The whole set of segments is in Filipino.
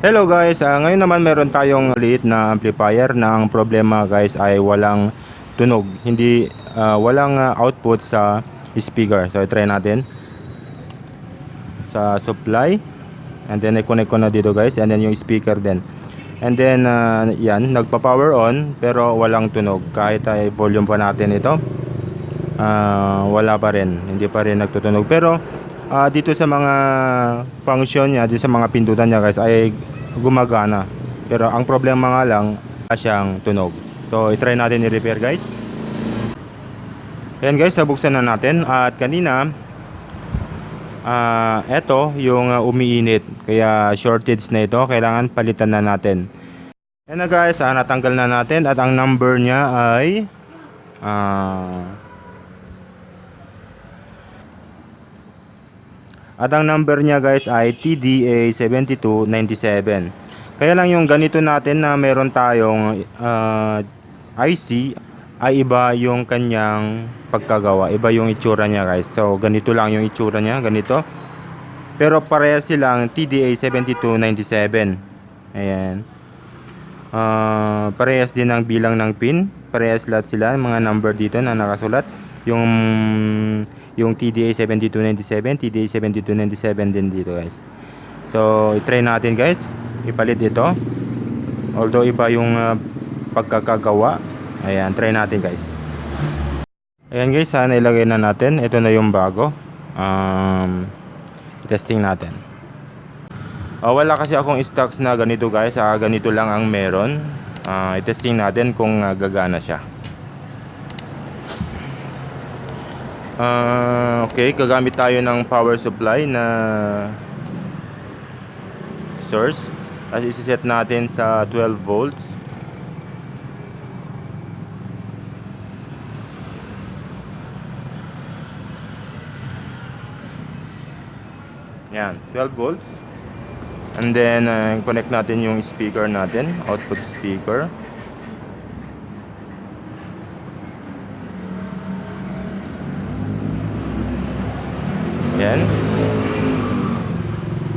Hello guys, ngayon naman meron tayong liit na amplifier na ang problema guys ay walang tunog. Hindi walang output sa speaker. So i-try natin sa supply and then i-connect ko na dito guys, and then yung speaker din. And then yan, nagpa-power on pero walang tunog. Kahit ay volume pa natin ito, wala pa rin, hindi pa rin nagtutunog. Pero dito sa mga function niya, dito sa mga pindutan niya guys ay gumagana. Pero ang problema nga lang, wala siyang tunog. So i-try natin i-repair guys. Ayan guys, nabuksan na natin. At kanina eto yung umiinit, kaya shortage na ito, kailangan palitan na natin. Ayan na guys, natanggal na natin. At ang number niya ay guys ay TDA7297. Kaya lang yung ganito natin na meron tayong IC ay iba yung kanyang pagkagawa, iba yung itsura niya guys. So ganito lang yung itsura niya, ganito. Pero parehas silang TDA7297. Ayan. Parehas din ang bilang ng pin, parehas lahat sila, mga number dito na nakasulat. Yung TDA7297, TDA7297 din dito guys. So i-try natin guys, ipalit ito. Although iba yung pagkakagawa. Ayan, try natin guys. Ayan guys, nailagay na natin. Ito na yung bago. Testing natin. Wala kasi akong stocks na ganito guys. Ganito lang ang meron. I-testing natin kung gagana siya. Okay, gagamit tayo ng power supply na source. As isi-set natin sa 12 volts. Yan, 12 volts. And then connect natin yung speaker natin, output speaker. Yan.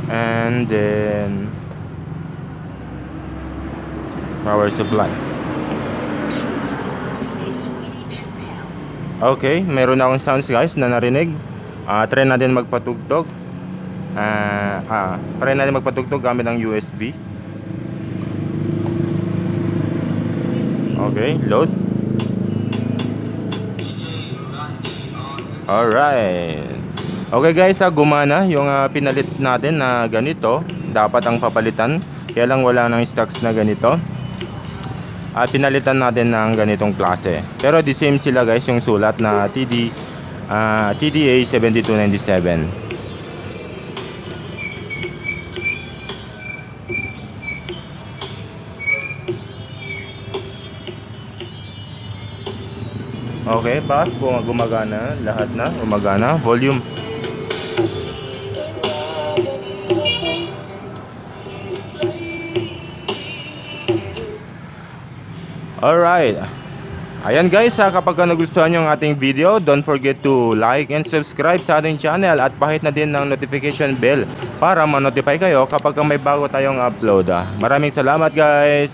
And then power supply. Okay, meron na akong sounds guys na narinig. Try natin magpatugtog. Try natin magpatugtog gamit ang USB. Okay, load. Alright. Okay guys, gumana yung pinalit natin na ganito. Dapat ang papalitan, kaya lang wala nang stocks na ganito. At pinalitan natin ng ganitong klase. Pero the same sila guys, yung sulat na TDA7297. Okay, bass gumagana, lahat na gumagana. Volume. Alright. Ayan guys, kapag nagustuhan nyo ang ating video, don't forget to like and subscribe sa ating channel at pahit na din ng notification bell para ma-notify kayo kapag may bago tayong upload. Maraming salamat guys.